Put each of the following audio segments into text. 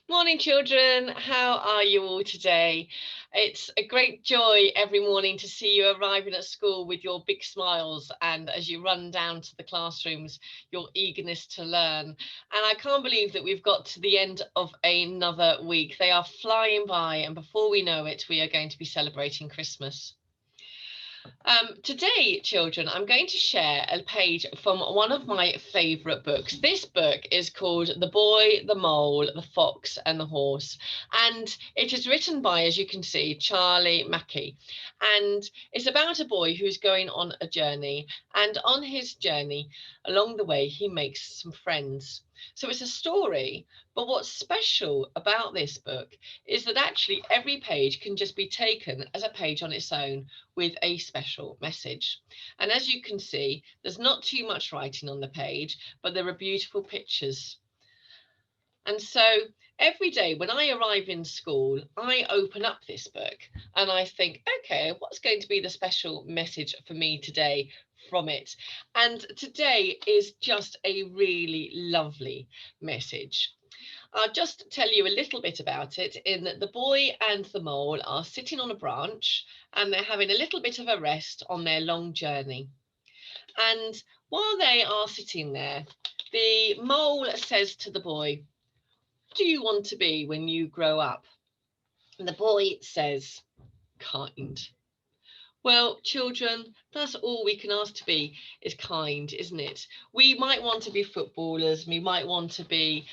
Morning, children. How are you all today? It's a great joy every morning to see you arriving at school with your big smiles and as you run down to the classrooms, your eagerness to learn. And I can't believe that we've got to the end of another week. They are flying by, and before we know it, we are going to be celebrating Christmas. Today, children, I'm going to share a page from one of my favourite books. This book is called The Boy, the Mole, the Fox and the Horse. And it is written by, as you can see, Charlie Mackay. And it's about a boy who's going on a journey. And on his journey, along the way, he makes some friends. So it's a story, but what's special about this book is that actually every page can just be taken as a page on its own with a special message. And as you can see, there's not too much writing on the page, but there are beautiful pictures. And so every day when I arrive in school, I open up this book and I think, okay, what's going to be the special message for me today from it? And today is just a really lovely message. I'll just tell you a little bit about it in that the boy and the mole are sitting on a branch and they're having a little bit of a rest on their long journey. And while they are sitting there, the mole says to the boy, "What do you want to be when you grow up?" And the boy says, "Kind." Well, children, that's all we can ask to be is kind, isn't it? We might want to be footballers, we might want to be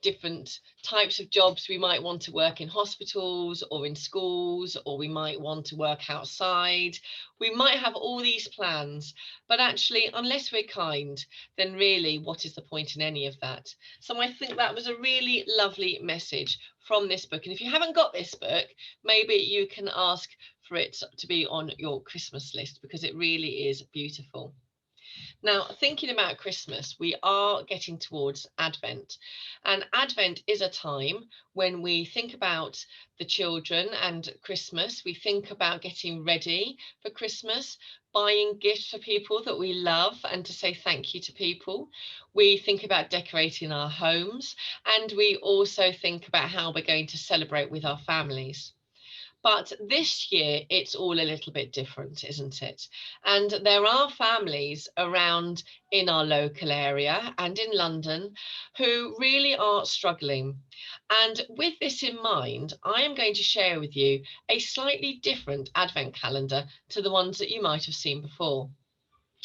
different types of jobs. We might want to work in hospitals or in schools, or we might want to work outside. We might have all these plans, but actually, unless we're kind, then really, what is the point in any of that? So I think that was a really lovely message from this book. And if you haven't got this book, maybe you can ask for it to be on your Christmas list because it really is beautiful. Now, thinking about Christmas, we are getting towards Advent, and Advent is a time when we think about the children and Christmas. We think about getting ready for Christmas, buying gifts for people that we love, and to say thank you to people. We think about decorating our homes, and we also think about how we're going to celebrate with our families. But this year, it's all a little bit different, isn't it? And there are families around in our local area and in London who really are struggling. And with this in mind, I am going to share with you a slightly different Advent calendar to the ones that you might have seen before.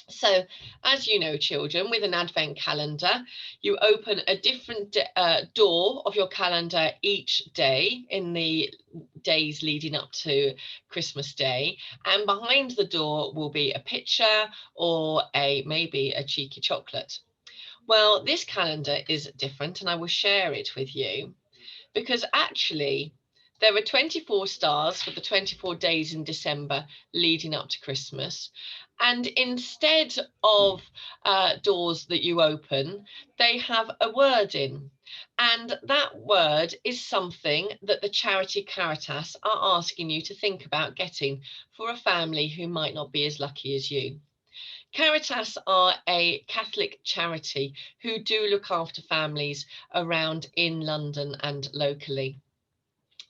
So, as you know, children, with an advent calendar, you open a different door of your calendar each day in the days leading up to Christmas Day. And behind the door will be a picture or a maybe a cheeky chocolate. Well, this calendar is different, and I will share it with you because actually there are 24 stars for the 24 days in December leading up to Christmas. And instead of doors that you open, they have a word in. And that word is something that the charity Caritas are asking you to think about getting for a family who might not be as lucky as you. Caritas are a Catholic charity who do look after families around in London and locally.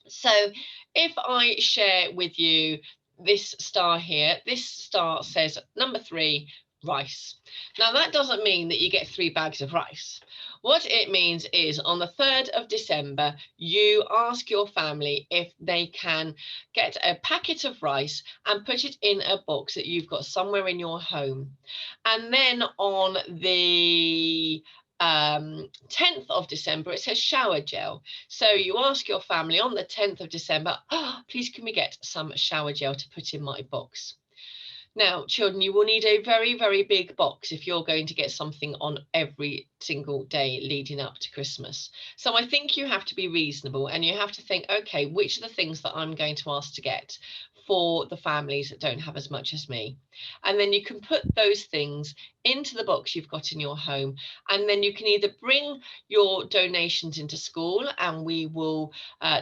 So if I share with you this star here, this star says number 3, rice. Now that doesn't mean that you get 3 bags of rice. What it means is on the 3rd of December, you ask your family if they can get a packet of rice and put it in a box that you've got somewhere in your home. And then on the 10th of December, it says shower gel. So you ask your family on the 10th of December, please can we get some shower gel to put in my box? Now, children, you will need a very, very big box if you're going to get something on every single day leading up to Christmas. So I think you have to be reasonable and you have to think, okay, which are the things that I'm going to ask to get for the families that don't have as much as me? And then you can put those things into the box you've got in your home. And then you can either bring your donations into school and we will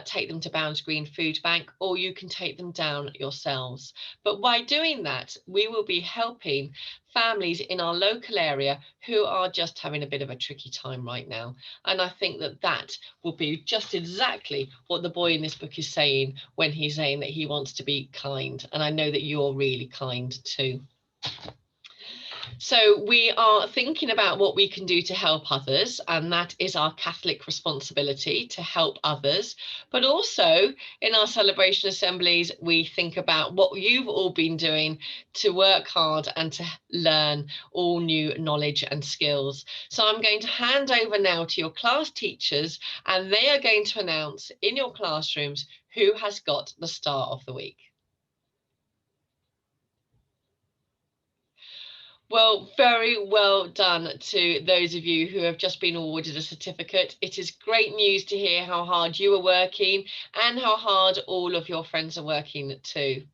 take them to Bounds Green Food Bank, or you can take them down yourselves. But by doing that, we will be helping families in our local area who are just having a bit of a tricky time right now. And I think that that will be just exactly what the boy in this book is saying when he's saying that he wants to be kind. And I know that you're really kind too. So we are thinking about what we can do to help others, and that is our Catholic responsibility to help others. But also in our celebration assemblies, we think about what you've all been doing to work hard and to learn all new knowledge and skills. So I'm going to hand over now to your class teachers, and they are going to announce in your classrooms who has got the star of the week. Well, very well done to those of you who have just been awarded a certificate. It is great news to hear how hard you are working and how hard all of your friends are working too.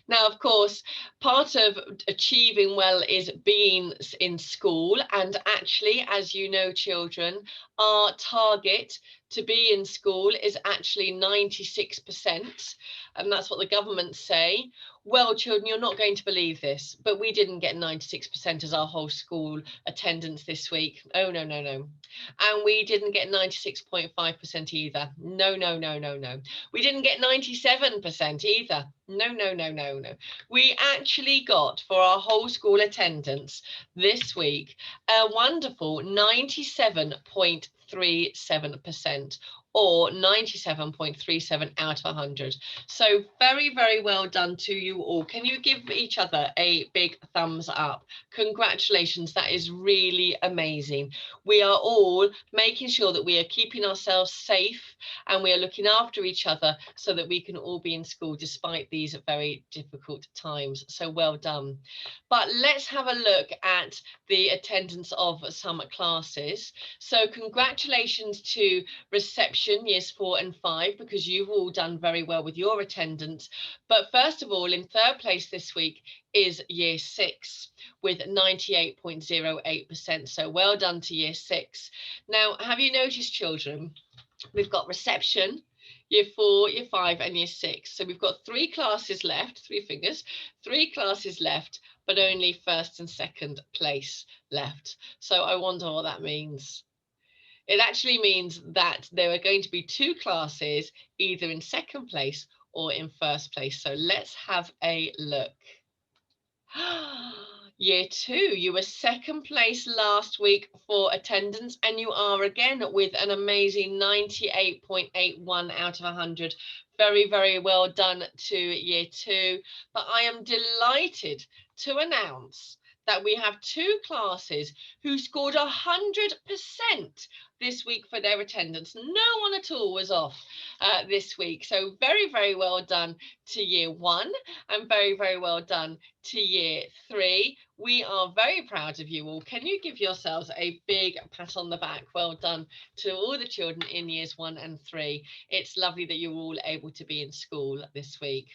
Now, of course, part of achieving well is being in school. And actually, as you know, children, our target to be in school is actually 96%. And that's what the government say. Well, children, you're not going to believe this, but we didn't get 96% as our whole school attendance this week. Oh, no, no, no. And we didn't get 96.5% either. No, no, no, no, no. We didn't get 97% either. No, no, no, no, no. We actually got for our whole school attendance this week a wonderful 97.37%. Or 97.37 out of 100. So very, very well done to you all. Can you give each other a big thumbs up? Congratulations, that is really amazing. We are all making sure that we are keeping ourselves safe and we are looking after each other so that we can all be in school despite these very difficult times. So well done. But let's have a look at the attendance of some classes. So congratulations to reception, years 4 and 5, because you've all done very well with your attendance. But first of all, in third place this week is year 6 with 98.08%. So well done to year 6. Now, have you noticed, children, we've got reception, year 4, year 5 and year 6. So we've got 3 classes left, 3 fingers, 3 classes left, but only first and second place left. So I wonder what that means. It actually means that there are going to be 2 classes either in second place or in first place. So let's have a look. Year 2, you were second place last week for attendance, and you are again with an amazing 98.81 out of 100. Very, very well done to year 2. But I am delighted to announce that we have 2 classes who scored 100% this week for their attendance. No one at all was off this week. So very, very well done to year 1 and very, very well done to year 3. We are very proud of you all. Can you give yourselves a big pat on the back? Well done to all the children in years 1 and 3. It's lovely that you're all able to be in school this week.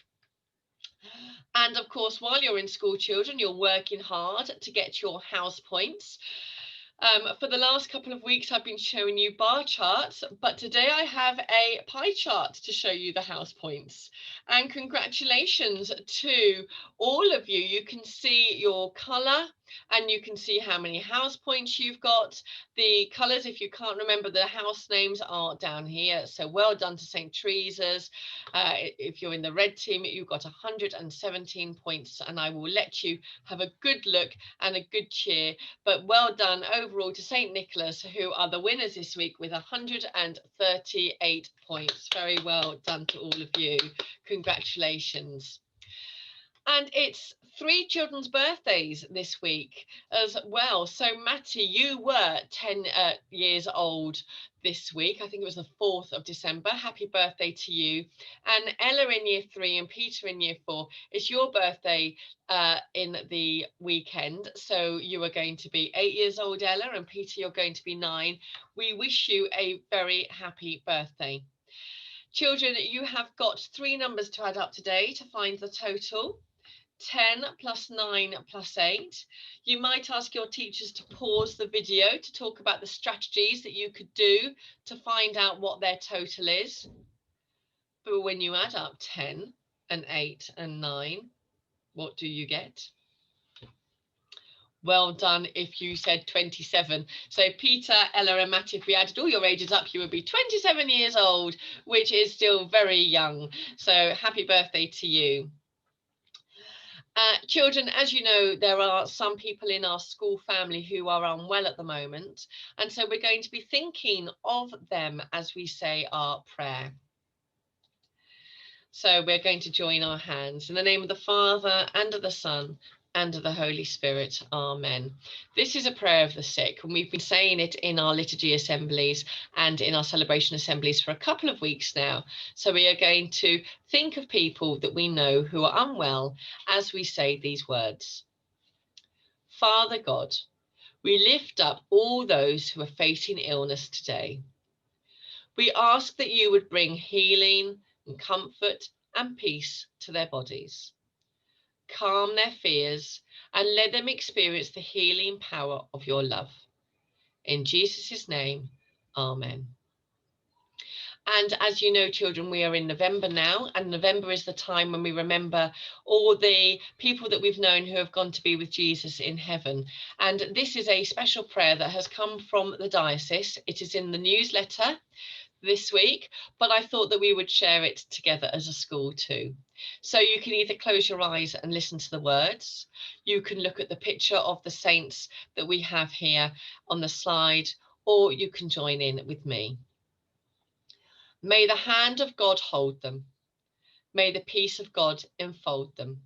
And of course, while you're in school, children, you're working hard to get your house points. For the last couple of weeks, I've been showing you bar charts, but today I have a pie chart to show you the house points. And congratulations to all of you. You can see your colour and you can see how many house points you've got. The colours, if you can't remember the house names, are down here. So well done to St. Teresa's. If you're in the red team, you've got 117 points, and I will let you have a good look and a good cheer. But well done overall to St. Nicholas, who are the winners this week with 138 points. Very well done to all of you. Congratulations. And it's 3 children's birthdays this week as well. So Matty, you were 10 years old this week. I think it was the 4th of December. Happy birthday to you. And Ella in year 3 and Peter in year 4. It's your birthday in the weekend. So you are going to be 8 years old, Ella, and Peter, you're going to be 9. We wish you a very happy birthday. Children, you have got 3 numbers to add up today to find the total. 10 plus 9 plus 8. You might ask your teachers to pause the video to talk about the strategies that you could do to find out what their total is. But when you add up 10 and 8 and 9, what do you get? Well done if you said 27. So Peter, Ella and Matt, if we added all your ages up, you would be 27 years old, which is still very young. So happy birthday to you. Children, as you know, there are some people in our school family who are unwell at the moment. And so we're going to be thinking of them as we say our prayer. So we're going to join our hands in the name of the Father and of the Son and of the Holy Spirit. Amen. This is a prayer of the sick, and we've been saying it in our liturgy assemblies and in our celebration assemblies for a couple of weeks now. So we are going to think of people that we know who are unwell as we say these words. Father God, we lift up all those who are facing illness today. We ask that you would bring healing and comfort and peace to their bodies. Calm their fears and let them experience the healing power of your love. In Jesus' name, amen. And as you know, children, we are in November now, and November is the time when we remember all the people that we've known who have gone to be with Jesus in heaven. And this is a special prayer that has come from the diocese. It is in the newsletter this week, but I thought that we would share it together as a school too. So you can either close your eyes and listen to the words, you can look at the picture of the saints that we have here on the slide, or you can join in with me. May the hand of God hold them. May the peace of God enfold them.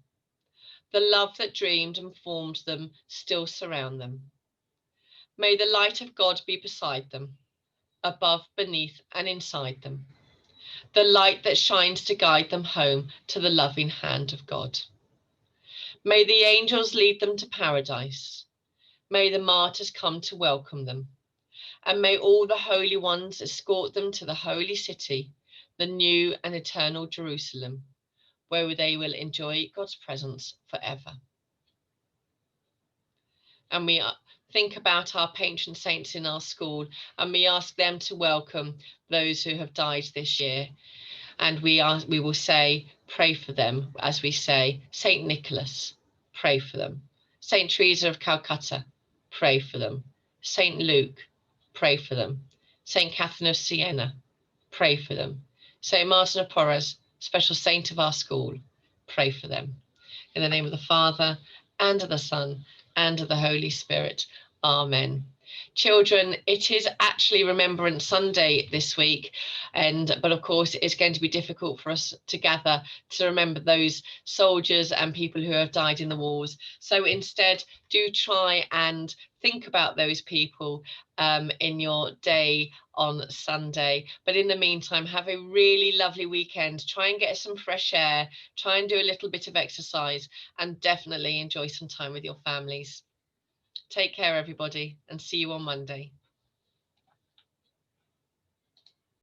The love that dreamed and formed them still surround them. May the light of God be beside them, above, beneath, and inside them. The light that shines to guide them home to the loving hand of God. May the angels lead them to paradise. May the martyrs come to welcome them. And may all the holy ones escort them to the holy city, the new and eternal Jerusalem, where they will enjoy God's presence forever. And we think about our patron saints in our school, and we ask them to welcome those who have died this year. And we will say, pray for them, as we say, Saint Nicholas, pray for them. Saint Teresa of Calcutta, pray for them. Saint Luke, pray for them. Saint Catherine of Siena, pray for them. Saint Martin of Porres, special saint of our school, pray for them. In the name of the Father, and of the Son, and of the Holy Spirit. Amen. Children, it is actually Remembrance Sunday this week, but of course it's going to be difficult for us to gather to remember those soldiers and people who have died in the wars. So instead, do try and think about those people in your day on Sunday. But in the meantime, have a really lovely weekend. Try and get some fresh air, try and do a little bit of exercise, and definitely enjoy some time with your families. Take care, everybody, and see you on Monday.